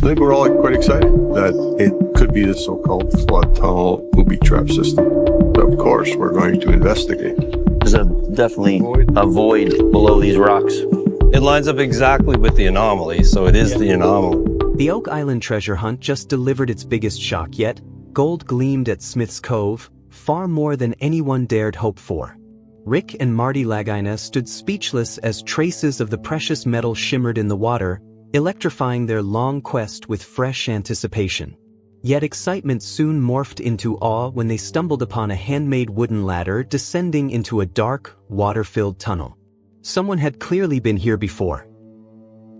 I think we're all quite excited that it could be the so-called flood tunnel booby trap system. But of course, we're going to investigate. There's definitely a void below these rocks. It lines up exactly with the anomaly, so it is the anomaly. The Oak Island treasure hunt just delivered its biggest shock yet. Gold gleamed at Smith's Cove, far more than anyone dared hope for. Rick and Marty Lagina stood speechless as traces of the precious metal shimmered in the water, electrifying their long quest with fresh anticipation. Yet excitement soon morphed into awe when they stumbled upon a handmade wooden ladder descending into a dark, water-filled tunnel. Someone had clearly been here before.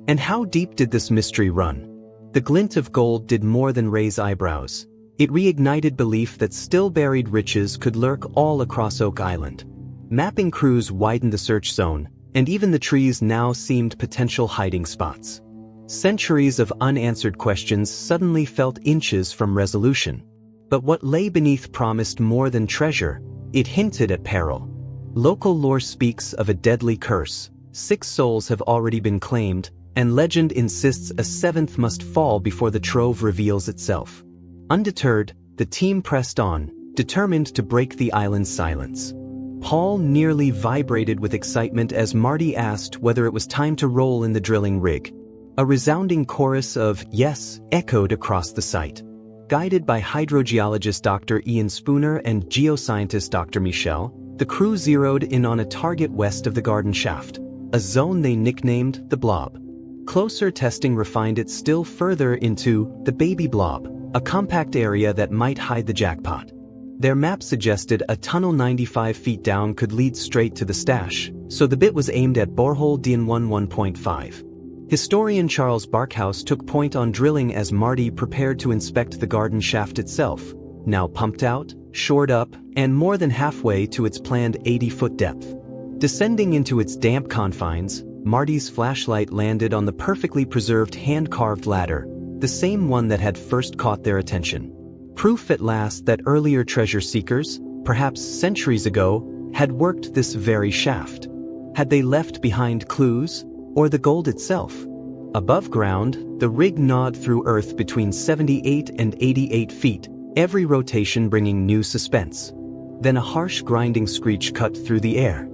And how deep did this mystery run? The glint of gold did more than raise eyebrows. It reignited belief that still-buried riches could lurk all across Oak Island. Mapping crews widened the search zone, and even the trees now seemed potential hiding spots. Centuries of unanswered questions suddenly felt inches from resolution. But what lay beneath promised more than treasure. It hinted at peril. Local lore speaks of a deadly curse. 6 souls have already been claimed, and legend insists a 7th must fall before the trove reveals itself. Undeterred, the team pressed on, determined to break the island's silence. Paul nearly vibrated with excitement as Marty asked whether it was time to roll in the drilling rig. A resounding chorus of yes echoed across the site. Guided by hydrogeologist Dr. Ian Spooner and geoscientist Dr. Michel, the crew zeroed in on a target west of the garden shaft, a zone they nicknamed the Blob. Closer testing refined it still further into the Baby Blob, a compact area that might hide the jackpot. Their map suggested a tunnel 95 feet down could lead straight to the stash, so the bit was aimed at borehole DN1 1.5. Historian Charles Barkhouse took point on drilling as Marty prepared to inspect the garden shaft itself, now pumped out, shored up, and more than halfway to its planned 80-foot depth. Descending into its damp confines, Marty's flashlight landed on the perfectly preserved hand-carved ladder, the same one that had first caught their attention. Proof at last that earlier treasure seekers, perhaps centuries ago, had worked this very shaft. Had they left behind clues, or the gold itself? Above ground, the rig gnawed through earth between 78 and 88 feet, every rotation bringing new suspense. Then a harsh grinding screech cut through the air.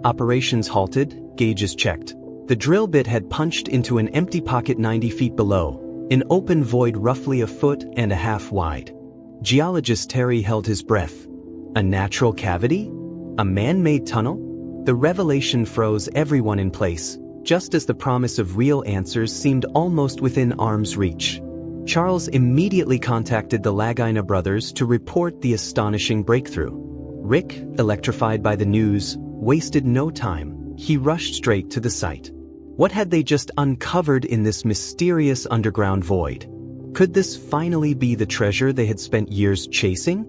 Operations halted, gauges checked. The drill bit had punched into an empty pocket 90 feet below, an open void roughly 1.5 feet wide. Geologist Terry held his breath. A natural cavity? A man-made tunnel? The revelation froze everyone in place, just as the promise of real answers seemed almost within arm's reach. Charles immediately contacted the Lagina brothers to report the astonishing breakthrough. Rick, electrified by the news, wasted no time. He rushed straight to the site. What had they just uncovered in this mysterious underground void? Could this finally be the treasure they had spent years chasing?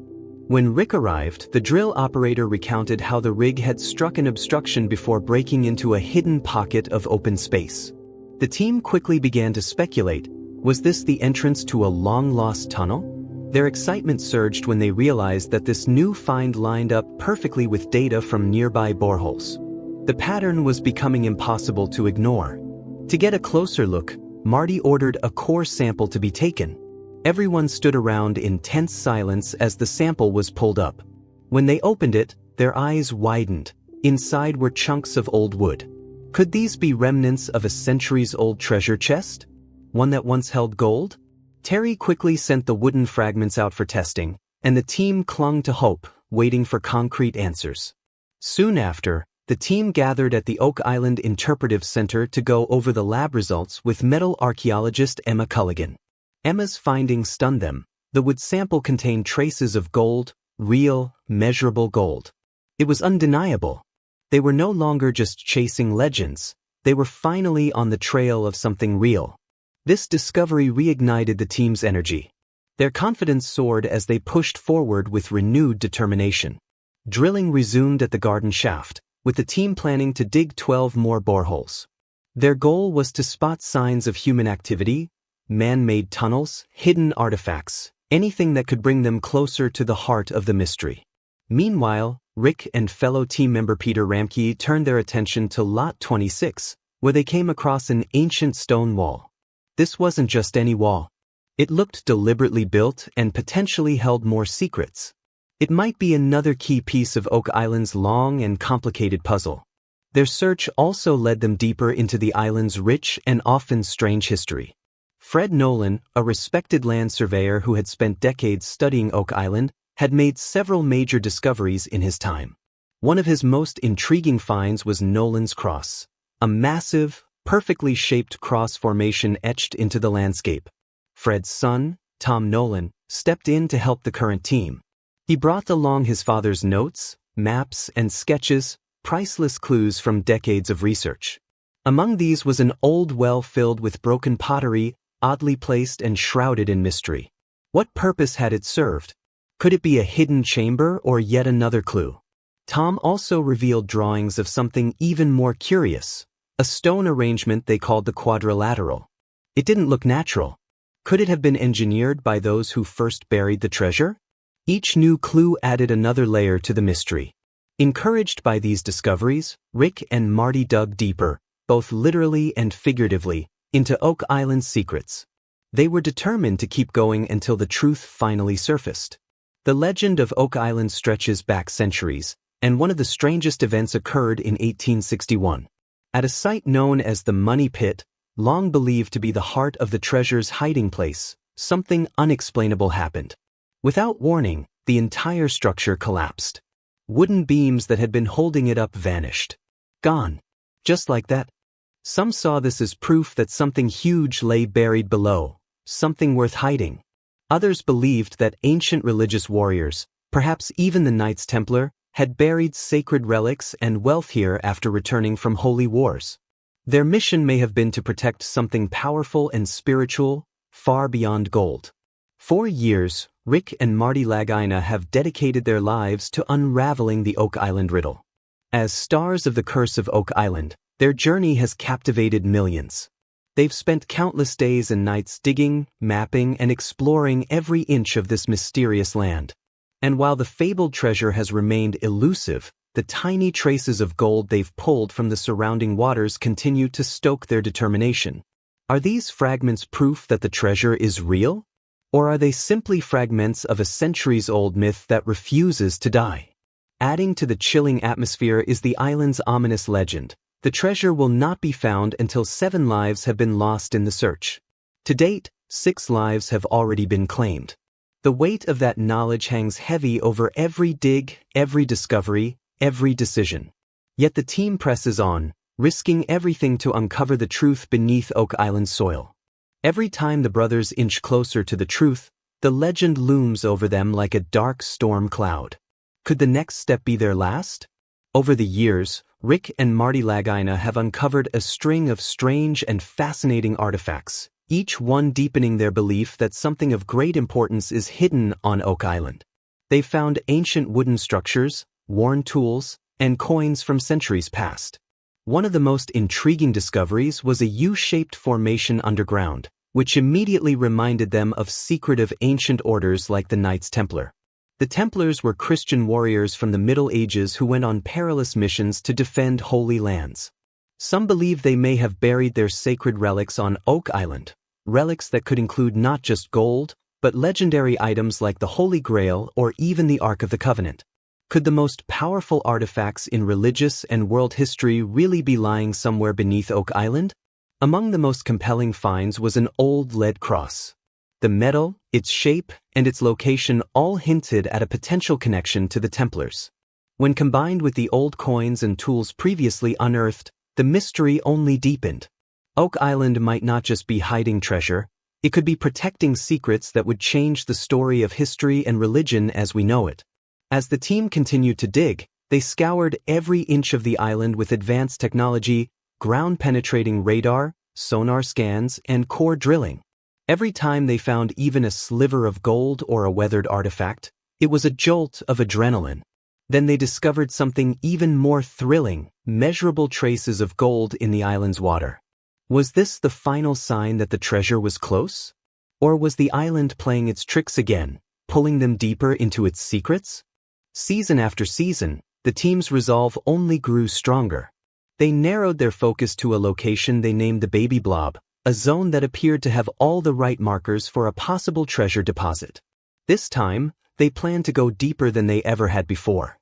When Rick arrived, the drill operator recounted how the rig had struck an obstruction before breaking into a hidden pocket of open space. The team quickly began to speculate, was this the entrance to a long-lost tunnel? Their excitement surged when they realized that this new find lined up perfectly with data from nearby boreholes. The pattern was becoming impossible to ignore. To get a closer look, Marty ordered a core sample to be taken. Everyone stood around in tense silence as the sample was pulled up. When they opened it, their eyes widened. Inside were chunks of old wood. Could these be remnants of a centuries-old treasure chest? One that once held gold? Terry quickly sent the wooden fragments out for testing, and the team clung to hope, waiting for concrete answers. Soon after, the team gathered at the Oak Island Interpretive Center to go over the lab results with metal archaeologist Emma Culligan. Emma's findings stunned them. The wood sample contained traces of gold, real, measurable gold. It was undeniable. They were no longer just chasing legends. They were finally on the trail of something real. This discovery reignited the team's energy. Their confidence soared as they pushed forward with renewed determination. Drilling resumed at the garden shaft, with the team planning to dig 12 more boreholes. Their goal was to spot signs of human activity, man-made tunnels, hidden artifacts, anything that could bring them closer to the heart of the mystery. Meanwhile, Rick and fellow team member Peter Ramke turned their attention to Lot 26, where they came across an ancient stone wall. This wasn't just any wall. It looked deliberately built and potentially held more secrets. It might be another key piece of Oak Island's long and complicated puzzle. Their search also led them deeper into the island's rich and often strange history. Fred Nolan, a respected land surveyor who had spent decades studying Oak Island, had made several major discoveries in his time. One of his most intriguing finds was Nolan's Cross, a massive, perfectly shaped cross formation etched into the landscape. Fred's son, Tom Nolan, stepped in to help the current team. He brought along his father's notes, maps, and sketches, priceless clues from decades of research. Among these was an old well filled with broken pottery, oddly placed and shrouded in mystery. What purpose had it served? Could it be a hidden chamber or yet another clue? Tom also revealed drawings of something even more curious, a stone arrangement they called the quadrilateral. It didn't look natural. Could it have been engineered by those who first buried the treasure? Each new clue added another layer to the mystery. Encouraged by these discoveries, Rick and Marty dug deeper, both literally and figuratively, into Oak Island's secrets. They were determined to keep going until the truth finally surfaced. The legend of Oak Island stretches back centuries, and one of the strangest events occurred in 1861. At a site known as the Money Pit, long believed to be the heart of the treasure's hiding place, something unexplainable happened. Without warning, the entire structure collapsed. Wooden beams that had been holding it up vanished. Gone. Just like that. Some saw this as proof that something huge lay buried below, something worth hiding. Others believed that ancient religious warriors, perhaps even the Knights Templar, had buried sacred relics and wealth here after returning from holy wars. Their mission may have been to protect something powerful and spiritual, far beyond gold. For years, Rick and Marty Lagina have dedicated their lives to unraveling the Oak Island riddle. As stars of the Curse of Oak Island, their journey has captivated millions. They've spent countless days and nights digging, mapping, and exploring every inch of this mysterious land. And while the fabled treasure has remained elusive, the tiny traces of gold they've pulled from the surrounding waters continue to stoke their determination. Are these fragments proof that the treasure is real? Or are they simply fragments of a centuries-old myth that refuses to die? Adding to the chilling atmosphere is the island's ominous legend. The treasure will not be found until 7 lives have been lost in the search. To date, 6 lives have already been claimed. The weight of that knowledge hangs heavy over every dig, every discovery, every decision. Yet the team presses on, risking everything to uncover the truth beneath Oak Island soil. Every time the brothers inch closer to the truth, the legend looms over them like a dark storm cloud. Could the next step be their last? Over the years, Rick and Marty Lagina have uncovered a string of strange and fascinating artifacts, each one deepening their belief that something of great importance is hidden on Oak Island. They've found ancient wooden structures, worn tools, and coins from centuries past. One of the most intriguing discoveries was a U-shaped formation underground, which immediately reminded them of secretive ancient orders like the Knights Templar. The Templars were Christian warriors from the Middle Ages who went on perilous missions to defend holy lands. Some believe they may have buried their sacred relics on Oak Island, relics that could include not just gold, but legendary items like the Holy Grail or even the Ark of the Covenant. Could the most powerful artifacts in religious and world history really be lying somewhere beneath Oak Island? Among the most compelling finds was an old lead cross. The metal, its shape, and its location all hinted at a potential connection to the Templars. When combined with the old coins and tools previously unearthed, the mystery only deepened. Oak Island might not just be hiding treasure, it could be protecting secrets that would change the story of history and religion as we know it. As the team continued to dig, they scoured every inch of the island with advanced technology, ground-penetrating radar, sonar scans, and core drilling. Every time they found even a sliver of gold or a weathered artifact, it was a jolt of adrenaline. Then they discovered something even more thrilling, measurable traces of gold in the island's water. Was this the final sign that the treasure was close? Or was the island playing its tricks again, pulling them deeper into its secrets? Season after season, the team's resolve only grew stronger. They narrowed their focus to a location they named the Baby Blob, a zone that appeared to have all the right markers for a possible treasure deposit. This time, they planned to go deeper than they ever had before.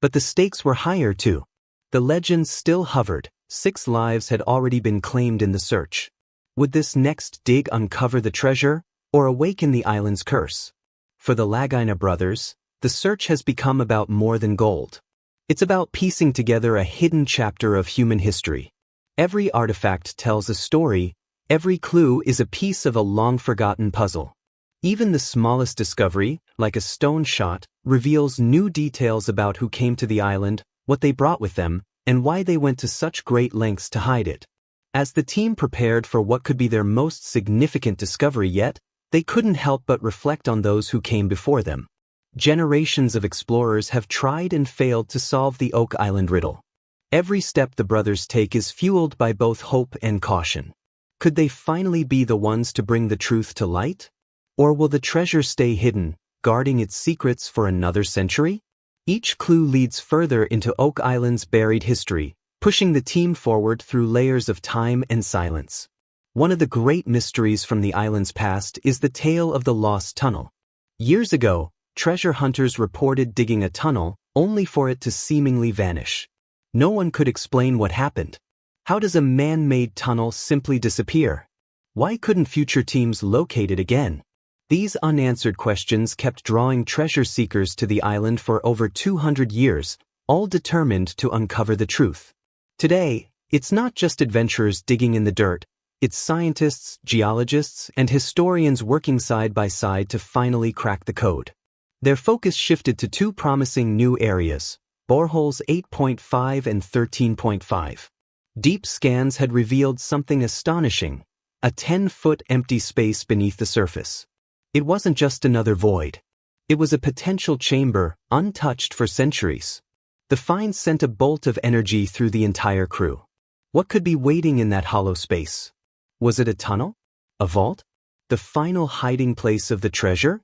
But the stakes were higher too. The legends still hovered. 6 lives had already been claimed in the search. Would this next dig uncover the treasure, or awaken the island's curse? For the Lagina brothers, the search has become about more than gold. It's about piecing together a hidden chapter of human history. Every artifact tells a story, every clue is a piece of a long-forgotten puzzle. Even the smallest discovery, like a stone shot, reveals new details about who came to the island, what they brought with them, and why they went to such great lengths to hide it. As the team prepared for what could be their most significant discovery yet, they couldn't help but reflect on those who came before them. Generations of explorers have tried and failed to solve the Oak Island riddle. Every step the brothers take is fueled by both hope and caution. Could they finally be the ones to bring the truth to light? Or will the treasure stay hidden, guarding its secrets for another century? Each clue leads further into Oak Island's buried history, pushing the team forward through layers of time and silence. One of the great mysteries from the island's past is the tale of the lost tunnel. Years ago, treasure hunters reported digging a tunnel, only for it to seemingly vanish. No one could explain what happened. How does a man-made tunnel simply disappear? Why couldn't future teams locate it again? These unanswered questions kept drawing treasure seekers to the island for over 200 years, all determined to uncover the truth. Today, it's not just adventurers digging in the dirt, it's scientists, geologists, and historians working side by side to finally crack the code. Their focus shifted to 2 promising new areas, boreholes 8.5 and 13.5. Deep scans had revealed something astonishing, a 10-foot empty space beneath the surface. It wasn't just another void. It was a potential chamber, untouched for centuries. The find sent a bolt of energy through the entire crew. What could be waiting in that hollow space? Was it a tunnel? A vault? The final hiding place of the treasure?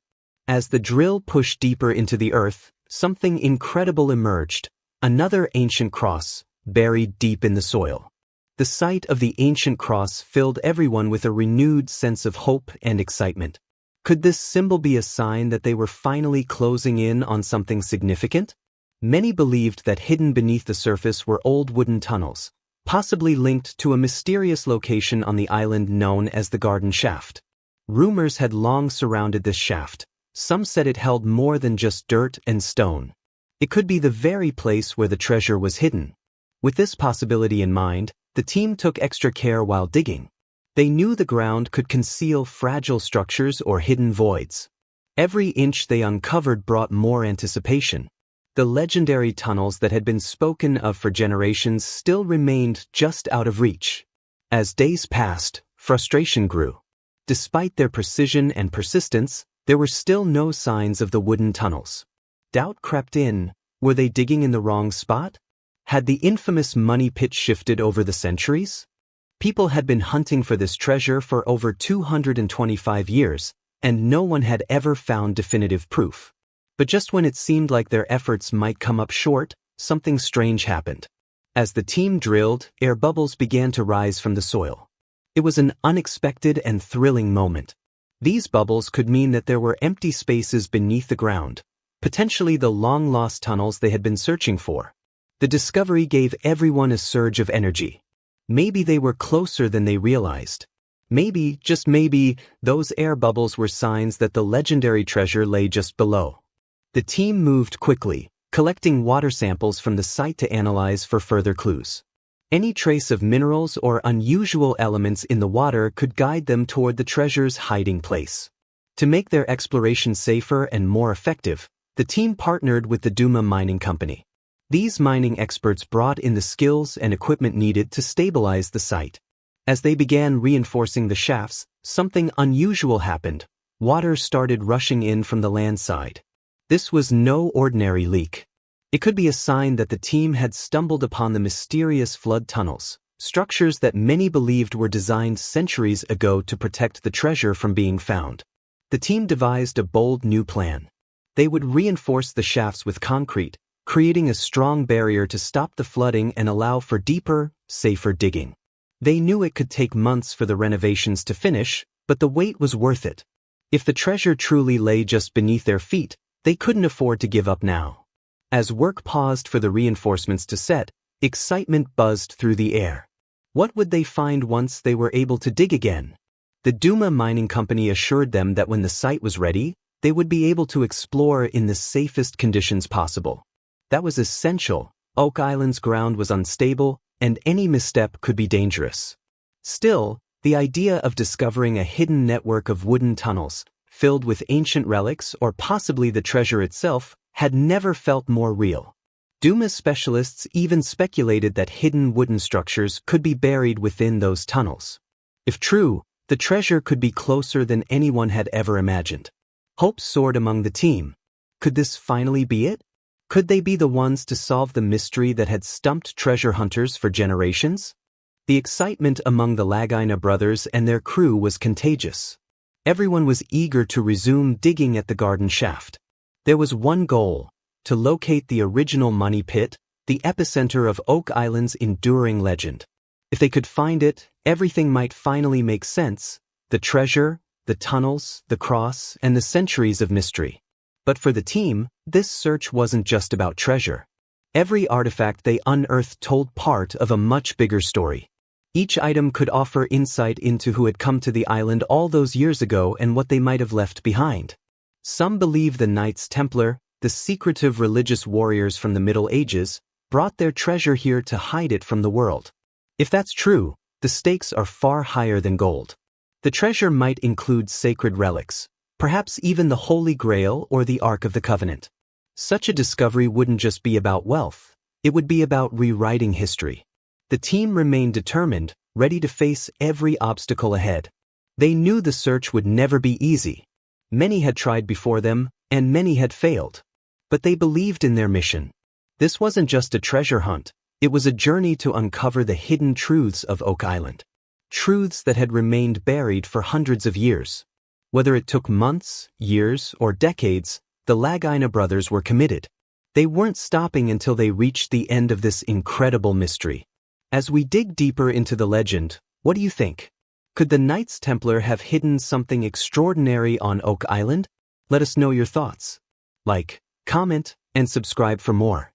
As the drill pushed deeper into the earth, something incredible emerged, another ancient cross, buried deep in the soil. The sight of the ancient cross filled everyone with a renewed sense of hope and excitement. Could this symbol be a sign that they were finally closing in on something significant? Many believed that hidden beneath the surface were old wooden tunnels, possibly linked to a mysterious location on the island known as the Garden Shaft. Rumors had long surrounded this shaft. Some said it held more than just dirt and stone. It could be the very place where the treasure was hidden. With this possibility in mind, the team took extra care while digging. They knew the ground could conceal fragile structures or hidden voids. Every inch they uncovered brought more anticipation. The legendary tunnels that had been spoken of for generations still remained just out of reach. As days passed, frustration grew. Despite their precision and persistence, there were still no signs of the wooden tunnels. Doubt crept in. Were they digging in the wrong spot? Had the infamous money pit shifted over the centuries? People had been hunting for this treasure for over 225 years, and no one had ever found definitive proof. But just when it seemed like their efforts might come up short, something strange happened. As the team drilled, air bubbles began to rise from the soil. It was an unexpected and thrilling moment. These bubbles could mean that there were empty spaces beneath the ground, potentially the long-lost tunnels they had been searching for. The discovery gave everyone a surge of energy. Maybe they were closer than they realized. Maybe, just maybe, those air bubbles were signs that the legendary treasure lay just below. The team moved quickly, collecting water samples from the site to analyze for further clues. Any trace of minerals or unusual elements in the water could guide them toward the treasure's hiding place. To make their exploration safer and more effective, the team partnered with the Duma Mining Company. These mining experts brought in the skills and equipment needed to stabilize the site. As they began reinforcing the shafts, something unusual happened. Water started rushing in from the land side. This was no ordinary leak. It could be a sign that the team had stumbled upon the mysterious flood tunnels, structures that many believed were designed centuries ago to protect the treasure from being found. The team devised a bold new plan. They would reinforce the shafts with concrete, creating a strong barrier to stop the flooding and allow for deeper, safer digging. They knew it could take months for the renovations to finish, but the wait was worth it. If the treasure truly lay just beneath their feet, they couldn't afford to give up now. As work paused for the reinforcements to set, excitement buzzed through the air. What would they find once they were able to dig again? The Duma Mining Company assured them that when the site was ready, they would be able to explore in the safest conditions possible. That was essential. Oak Island's ground was unstable, and any misstep could be dangerous. Still, the idea of discovering a hidden network of wooden tunnels, filled with ancient relics or possibly the treasure itself, had never felt more real. Duma specialists even speculated that hidden wooden structures could be buried within those tunnels. If true, the treasure could be closer than anyone had ever imagined. Hope soared among the team. Could this finally be it? Could they be the ones to solve the mystery that had stumped treasure hunters for generations? The excitement among the Lagina brothers and their crew was contagious. Everyone was eager to resume digging at the garden shaft. There was one goal: to locate the original money pit, the epicenter of Oak Island's enduring legend. If they could find it, everything might finally make sense: the treasure, the tunnels, the cross, and the centuries of mystery. But for the team, this search wasn't just about treasure. Every artifact they unearthed told part of a much bigger story. Each item could offer insight into who had come to the island all those years ago and what they might have left behind. Some believe the Knights Templar, the secretive religious warriors from the Middle Ages, brought their treasure here to hide it from the world. If that's true, the stakes are far higher than gold. The treasure might include sacred relics, perhaps even the Holy Grail or the Ark of the Covenant. Such a discovery wouldn't just be about wealth, it would be about rewriting history. The team remained determined, ready to face every obstacle ahead. They knew the search would never be easy. Many had tried before them, and many had failed. But they believed in their mission. This wasn't just a treasure hunt, it was a journey to uncover the hidden truths of Oak Island. Truths that had remained buried for hundreds of years. Whether it took months, years, or decades, the Lagina brothers were committed. They weren't stopping until they reached the end of this incredible mystery. As we dig deeper into the legend, what do you think? Could the Knights Templar have hidden something extraordinary on Oak Island? Let us know your thoughts. Like, comment, and subscribe for more.